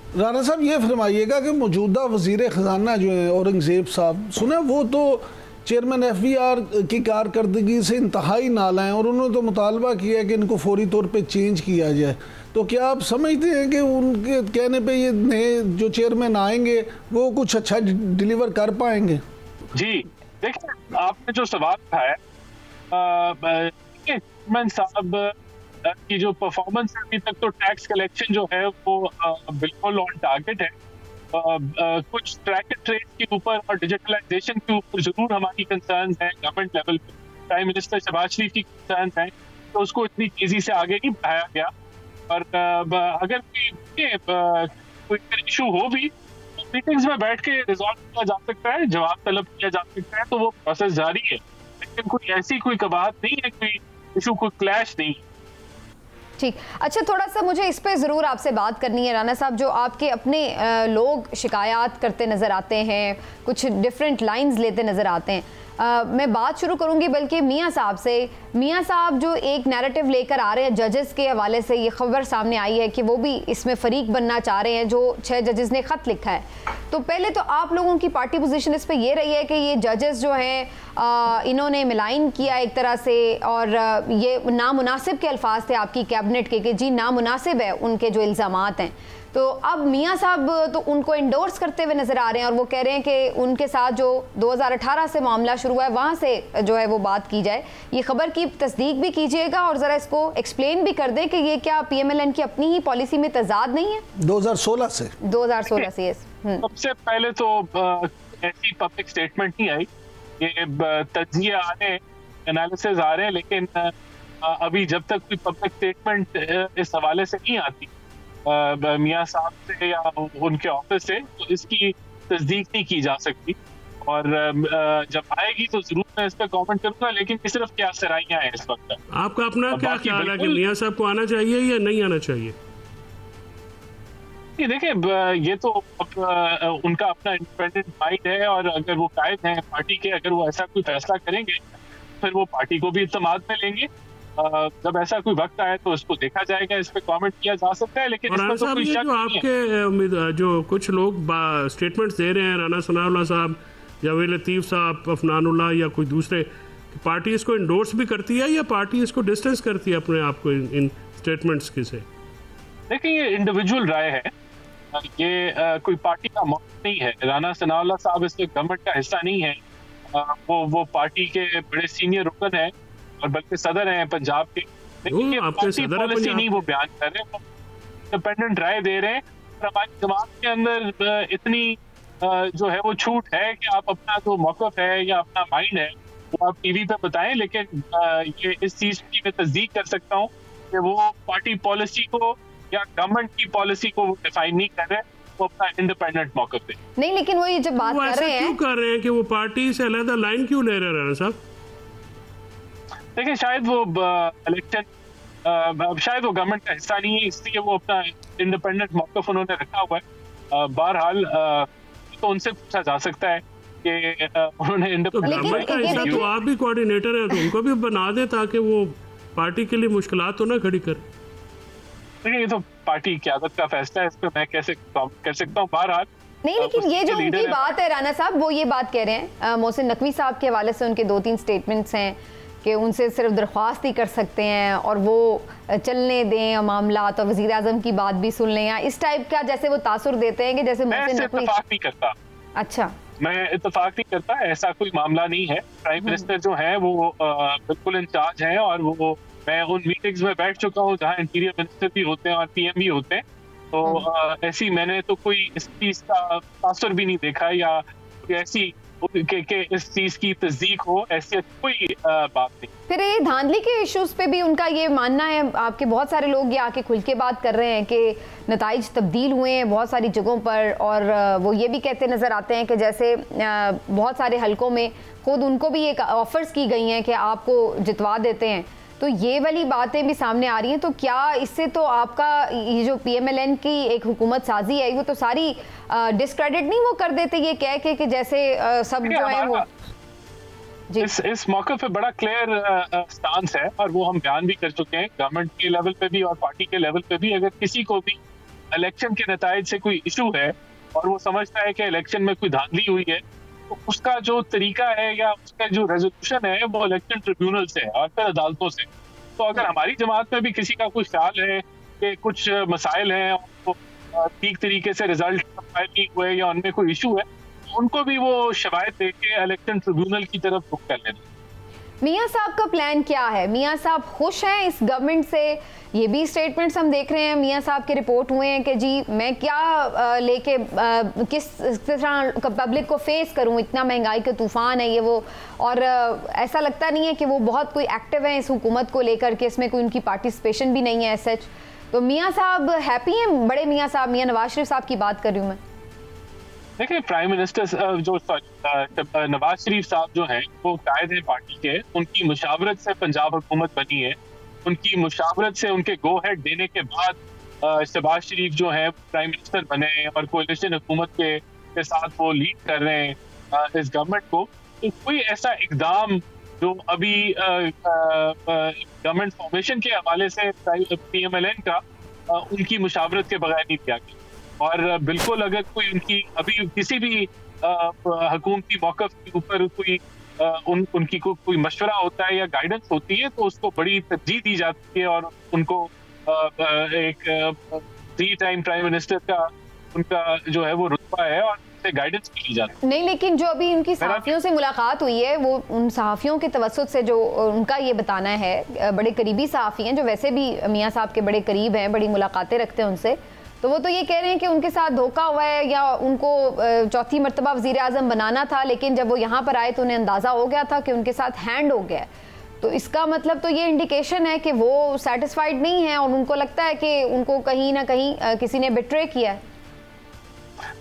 राना साहब ये फरमाइएगा कि मौजूदा वजीर ख़जाना जो है औरंगज़ेब साहब, सुने वो तो चेयरमैन FBR की कारकर्दगी से इंतहाई नाला हैं और उन्होंने तो मुतालबा किया है कि इनको फौरी तौर पे चेंज किया जाए। तो क्या आप समझते हैं कि उनके कहने पे ये नए जो चेयरमैन आएंगे वो कुछ अच्छा डिलीवर कर पाएंगे? जी देखिए, आपने जो सवाल उठाया, चेयरमैन साहब की जो परफॉर्मेंस है अभी तक, तो टैक्स कलेक्शन जो है वो बिल्कुल ऑन टारगेट है। कुछ ट्रैक एंड ट्रेस के ऊपर और डिजिटलाइजेशन के ऊपर जरूर हमारी कंसर्न है गवर्नमेंट लेवल पे। प्राइम मिनिस्टर शहबाज शरीफ की कंसर्न है, तो उसको इतनी तेजी से आगे नहीं बढ़ाया गया। और अगर कोई इशू हो भी तो मीटिंग्स में बैठ के रिजॉल्व किया जा सकता है, जवाब तलब किया जा सकता है, तो वो प्रोसेस जारी है। लेकिन कोई ऐसी कोई कबाहत नहीं है, कोई इशू, कोई क्लैश नहीं। ठीक, अच्छा थोड़ा सा मुझे इस पे ज़रूर आपसे बात करनी है राना साहब। जो आपके अपने लोग शिकायत करते नज़र आते हैं, कुछ डिफरेंट लाइंस लेते नज़र आते हैं, मैं बात शुरू करूंगी बल्कि मियां साहब से। मियां साहब जो एक नैरेटिव लेकर आ रहे हैं जजेस के हवाले से, ये खबर सामने आई है कि वो भी इसमें फ़रीक बनना चाह रहे हैं, जो 6 जजेस ने ख़त लिखा है। तो पहले तो आप लोगों की पार्टी पोजीशन इस पे ये रही है कि ये जजेस जो हैं इन्होंने मिलाइन किया एक तरह से, और ये नामुनासिब के अल्फाज थे आपकी कैबिनेट के कि जी नामुनासिब है उनके जो इल्ज़ामात हैं। तो अब मियां साहब तो उनको इंडोर्स करते हुए नजर आ रहे हैं और वो कह रहे हैं कि उनके साथ जो 2018 से मामला शुरू हुआ है वहाँ से जो है वो बात की जाए। ये खबर की तस्दीक भी कीजिएगा और ज़रा इसको एक्सप्लेन भी कर दें कि ये क्या PMLN की अपनी ही पॉलिसी में तजाद नहीं है? 2016 से सबसे पहले तो ऐसी पब्लिक स्टेटमेंट नहीं आई, ये तज्जिए आ रहे हैं, एनालिसिस आ रहे हैं, लेकिन अभी जब तक कोई पब्लिक स्टेटमेंट इस हवाले से नहीं आती मियां साहब से या उनके ऑफिस से, तो इसकी तस्दीक नहीं की जा सकती। और जब आएगी तो जरूर मैं इस पर कमेंट करूंगा, लेकिन सिर्फ क्या सराहियां हैं इस वक्त। आपका अपना क्या ख्याल है कि मियां साहब को आना चाहिए या नहीं आना चाहिए? ये देखिए, ये तो उनका अपना इंडिपेंडेंट माइंड है, और अगर वो कायद हैं पार्टी के, अगर वो ऐसा कोई फैसला करेंगे फिर वो पार्टी को भी इत्तेमाद में लेंगे। जब ऐसा कोई वक्त आए तो उसको देखा जाएगा, इस पे कमेंट किया जा सकता है, लेकिन इसमें तो कोई शक नहीं है। आपके जो कुछ लोग स्टेटमेंट्स दे रहे हैं, राना सनाउल्लाह साहब, जावेद लतीफ साहब, अफनानुल्लाह या कोई दूसरे, पार्टी इसको इंडोर्स भी करती है या पार्टी इसको डिस्टेंस करती है अपने आप को इन स्टेटमेंट्स के से? देखिए, ये इंडिविजुअल राय है, ये कोई पार्टी का मौका नहीं है। राना सनाउल्लाह साहब इसमें गवर्नमेंट का हिस्सा नहीं है, वो पार्टी के बड़े सीनियर रुकन है और बल्कि सदर हैं पंजाब के, लेकिन ये पार्टी पॉलिसी नहीं वो बयान कर रहे हैं, इंडिपेंडेंट राय दे रहे हैं। और हमारी जमात के अंदर इतनी जो है वो छूट है कि आप अपना जो मौक़िफ़ है या अपना माइंड है वो आप टीवी पे बताएं, लेकिन ये इस चीज़ की मैं तस्दीक कर सकता हूँ कि वो पार्टी पॉलिसी को या गवर्नमेंट की पॉलिसी को डिफाइन नहीं कर रहे, वो अपना इंडिपेंडेंट मौक़िफ़ दे। नहीं, लेकिन वो ये जब बात कर रहे हैं, क्यों कर रहे हैं कि वो पार्टी से अलग लाइन क्यों ले रहे हैं राना साहब? देखिए, शायद वो इलेक्शन, शायद वो गवर्नमेंट का हिस्सा नहीं है, इसलिए वो अपना इंडिपेंडेंट मौक़िफ़ उन्होंने रखा हुआ है। बहरहाल तो उनसे पूछा जा सकता है कि उन्होंने इंडिपेंडेंट का हिस्सा, तो आप भी कोऑर्डिनेटर हैं, तो उनको भी बना दे ताकि वो पार्टी के लिए मुश्किलात तो ना खड़ी करे। देखिए, ये तो पार्टी क़यादत का फैसला है, इस पर मैं कैसे कर सकता हूँ। बहरहाल नहीं, लेकिन ये जो उनकी बात है राना साहब, वो ये बात कह रहे हैं मोहसिन नकवी साहब के हवाले से, उनके 2-3 स्टेटमेंट्स हैं कि उनसे सिर्फ दरख्वास्त ही कर सकते हैं और वो चलने दें मामला, तो वज़ीर आज़म की बात भी सुन लें, या इस टाइप का जैसे वो तासुर देते हैं कि जैसे मोहसिन नकवी। इत्तेफाक नहीं करता। अच्छा, मैं इत्तेफाक नहीं करता, ऐसा कोई मामला नहीं है। प्राइम मिनिस्टर जो हैं वो बिल्कुल इंचार्ज हैं, और वो मैं उन मीटिंग्स में बैठ चुका हूँ जहाँ इंटीरियर मिनिस्टर भी होते हैं और PM भी होते हैं, तो ऐसी मैंने तो कोई इस चीज़ का तासुर भी नहीं देखा या ऐसी के इस चीज की तस्दीक हो, ऐसी कोई बात नहीं। फिर ये धांधली के इश्यूज पे भी उनका ये मानना है, आपके बहुत सारे लोग ये आके खुल के बात कर रहे हैं कि नताइज तब्दील हुए हैं बहुत सारी जगहों पर, और वो ये भी कहते नजर आते हैं कि जैसे बहुत सारे हलकों में खुद उनको भी एक ऑफर्स की गई हैं कि आपको जितवा देते हैं, तो ये वाली बातें भी सामने आ रही हैं। तो क्या इससे तो आपका ये जो PMLN की एक हुकूमत साजी है वो तो सारी डिस्क्रेडिट नहीं वो कर देते, ये कह के कि जैसे सब जो है वो जी। इस मौके पे बड़ा क्लियर स्टांस है, और वो हम बयान भी कर चुके हैं गवर्नमेंट के लेवल पे भी और पार्टी के लेवल पे भी। अगर किसी को भी इलेक्शन के नतायज से कोई इशू है और वो समझता है कि इलेक्शन में कोई धांधली हुई है, तो उसका जो तरीका है या उसका जो रेजोल्यूशन है वो इलेक्शन ट्रिब्यूनल से है और फिर अदालतों से। तो अगर हमारी जमात में भी किसी का कोई ख्याल है कि कुछ मसाइल हैं और ठीक तरीके से रिजल्ट फाइल नहीं हुए या उनमें कोई इशू है, तो उनको भी वो शवायद दे के इलेक्शन ट्रिब्यूनल की तरफ रुख कर लेना। मियां साहब का प्लान क्या है? मियां साहब खुश हैं इस गवर्नमेंट से? ये भी स्टेटमेंट्स हम देख रहे हैं मियां साहब के रिपोर्ट हुए हैं कि जी मैं क्या लेके किस तरह पब्लिक को फेस करूं, इतना महंगाई का तूफान है ये वो, और ऐसा लगता नहीं है कि वो बहुत कोई एक्टिव है इस हुकूमत को लेकर के, इसमें कोई उनकी पार्टिसिपेशन भी नहीं है एज सच। तो मियां साहब हैप्पी हैं? बड़े मियां साहब, मियां नवाज शरीफ साहब की बात कर रही हूँ मैं। देखिए, प्राइम मिनिस्टर जो नवाज शरीफ साहब जो हैं वो कायद हैं पार्टी के, उनकी मुशावरत से पंजाब हुकूमत बनी है, उनकी मुशावरत से उनके गो हेड देने के बाद शहबाज शरीफ जो है प्राइम मिनिस्टर बने और कोalition हुकूमत के साथ वो लीड कर रहे हैं इस गवर्नमेंट को। तो कोई ऐसा इकदाम जो अभी गवर्नमेंट फॉर्मेशन के हवाले से PMLN का उनकी मुशावरत के बगैर नहीं किया गया। और बिल्कुल अगर कोई उनकी अभी किसी भी हुकूमती मौक़िफ़ के ऊपर कोई उनकी कोई मशवरा होता है या गाइडेंस होती है तो उसको बड़ी तरजीह दी जाती है और उनको एक 3 टाइम प्राइम मिनिस्टर का उनका जो है वो रुतबा है और उनसे गाइडेंस की जाती है। नहीं, लेकिन जो अभी उनकी सहाफ़ियों से मुलाकात हुई है, वो उन सहाफ़ियों के तवस्सुत से जो उनका ये बताना है, बड़े करीबी सहाफ़ी हैं जो वैसे भी मियाँ साहब के बड़े करीब हैं, बड़ी मुलाकातें रखते हैं उनसे, तो वो तो ये कह रहे हैं कि उनके साथ धोखा हुआ है या उनको चौथी मरतबा वज़ीर आज़म बनाना था, लेकिन जब वो यहाँ पर आए तो उन्हें अंदाज़ा हो गया था कि उनके साथ हैंड हो गया। तो इसका मतलब तो ये इंडिकेशन है कि वो सेटिस्फाइड नहीं है और उनको लगता है कि उनको कहीं ना कहीं किसी ने बिट्रे किया है।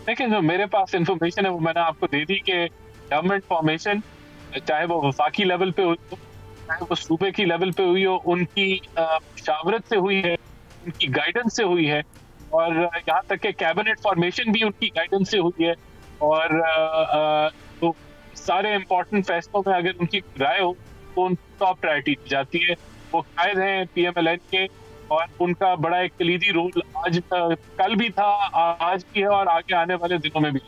लेकिन जो मेरे पास इंफॉर्मेशन है वो मैंने आपको दे दी कि गवर्नमेंट फॉर्मेशन चाहे वो वफाकी लेवल पे हुई हो, चाहे वो सूबे की लेवल पे हुई हो, उनकी मुशावरत से हुई है, उनकी गाइडेंस से हुई है और यहाँ तक के कैबिनेट फॉर्मेशन भी उनकी गाइडेंस से हुई है। और तो सारे इम्पोर्टेंट फैसलों में अगर उनकी राय हो तो उन टॉप प्रायोरिटी दी जाती है। वो कायद हैं PMLN के और उनका बड़ा एक कलीदी रोल आज कल भी था, आज भी है और आगे आने वाले दिनों में भी।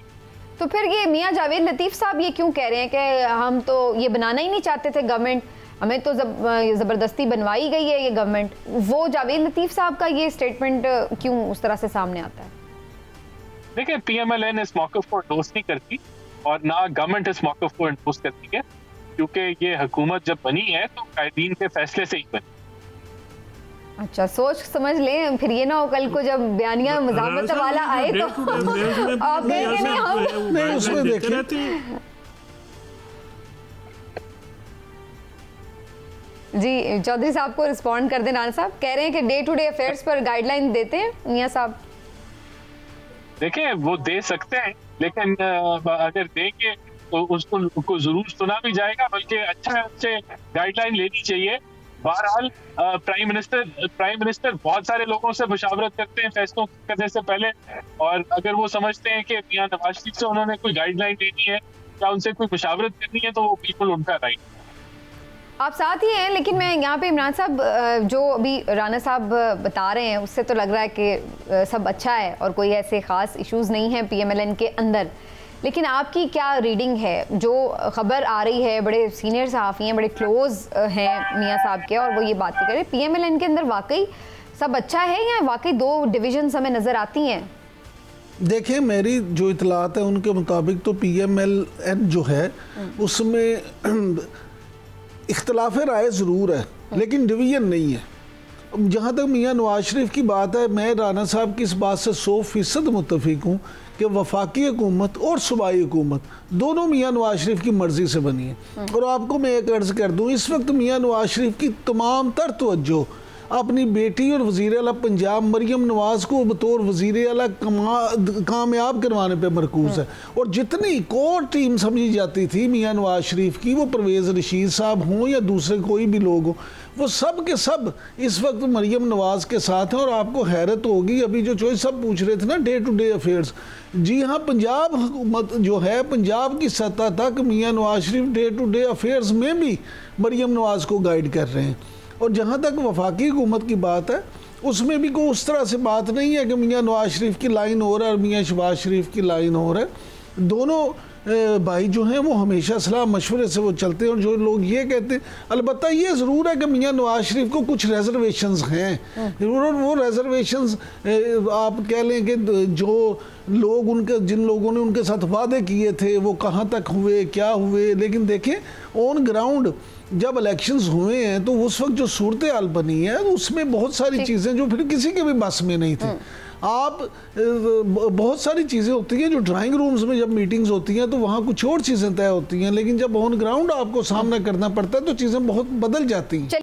तो फिर ये मियां जावेद लतीफ़ साहब ये क्यों कह रहे हैं कि हम तो ये बनाना ही नहीं चाहते थे गवर्नमेंट, हमें तो ज़बरदस्ती बनवाई गई है ये गवर्नमेंट? वो जावेद लतीफ़ साहब का ये स्टेटमेंट क्यों उस तरह से सामने आता है? देखिए, PMLN इस मौक़िफ़ को एंडोर्स नहीं करती और ना गवर्नमेंट इस मौक़िफ़ को एंडोर्स करती है, क्योंकि ये हुकूमत जब बनी है तो कायदीन के फैसले से ही बनी। अच्छा, सोच समझ लें, फिर ये ना हो कल को जब बयानिया मज़ामत वाला आए तो आप कहेंगे नहीं हम नहीं उसमें देखिए। जी चौधरी साहब को रिस्पॉन्ड कर दें। राना साहब कह रहे हैं कि डे टू डे अफेयर्स पर गाइडलाइन देते हैं मियां साहब। देखिए, वो दे सकते हैं, लेकिन अगर देंगे तो उसको जरूर सुना भी जाएगा, बल्कि अच्छे गाइडलाइन लेनी चाहिए। बहरहाल प्राइम मिनिस्टर बहुत सारे लोगों से मुशावरत करते हैं फैसलों करने से पहले, और अगर वो समझते हैं कि मियां नवाज शरीफ से उन्होंने कोई गाइडलाइन लेनी है या उनसे कोई मुशावरत करनी है तो वो बिल्कुल उनका राइट। आप साथ ही हैं, लेकिन मैं यहाँ पे इमरान साहब जो अभी राना साहब बता रहे हैं उससे तो लग रहा है कि सब अच्छा है और कोई ऐसे ख़ास इश्यूज़ नहीं हैं PMLN के अंदर, लेकिन आपकी क्या रीडिंग है? जो खबर आ रही है, बड़े सीनियर सहाफ़ी हैं, बड़े क्लोज हैं मियां साहब के, और वो ये बात करें PMLN के अंदर वाकई सब अच्छा है या वाकई 2 डिविजन्स हमें नज़र आती हैं? देखिए, मेरी जो इतलात है उनके मुताबिक तो PMLN जो है उसमें इख्तलाफ राय ज़रूर है लेकिन डिवीज़न नहीं है। जहाँ तक मियां नवाज शरीफ की बात है, मैं राना साहब की इस बात से 100% मुत्तफिक हूँ कि वफाकी हुकूमत और सूबाई हुकूमत दोनों मियां नवाज शरीफ की मर्ज़ी से बनी है। और आपको मैं एक अर्ज़ कर दूँ, इस वक्त मियां नवाज शरीफ की तमाम तर तवज्जो अपनी बेटी और वज़ीर आला पंजाब मरियम नवाज़ को बतौर वज़ीर आला कामयाब करवाने पे मरकूज़ है। और जितनी कोर टीम समझी जाती थी मियां नवाज शरीफ की, वो परवेज़ रशीद साहब हों या दूसरे कोई भी लोग हों, वो सब के सब इस वक्त मरियम नवाज़ के साथ हैं। और आपको हैरत होगी, अभी जो चॉइस सब पूछ रहे थे ना डे टू डे अफेयर्स, जी हाँ, पंजाब हुकूमत जो है, पंजाब की सतह तक मियां Nawaz Sharif day to day affairs में भी मरियम नवाज़ को गाइड कर रहे हैं। और जहाँ तक वफाकी हुकूमत की बात है, उसमें भी कोई उस तरह से बात नहीं है कि मियाँ नवाज शरीफ की लाइन हो रहा है और मियाँ शहबाज शरीफ की लाइन हो रहा है। दोनों भाई जो हैं वो हमेशा सलाह मशवरे से वो चलते हैं। और जो लोग ये कहते हैं, अलबत्ता ये ज़रूर है कि मियाँ नवाज शरीफ को कुछ रिजर्वेशंस हैं, और वो रिजर्वेशंस आप कह लें कि जो लोग उनके, जिन लोगों ने उनके साथ वादे किए थे वो कहाँ तक हुए, क्या हुए। लेकिन देखें ऑन ग्राउंड जब इलेक्शंस हुए हैं तो उस वक्त जो सूरत हाल बनी है उसमें बहुत सारी चीज़ें जो फिर किसी के भी बस में नहीं थी। आप बहुत सारी चीज़ें होती हैं जो ड्राइंग रूम्स में जब मीटिंग्स होती हैं तो वहाँ कुछ और चीज़ें तय होती हैं, लेकिन जब ऑन ग्राउंड आपको सामना करना पड़ता है तो चीज़ें बहुत बदल जाती हैं।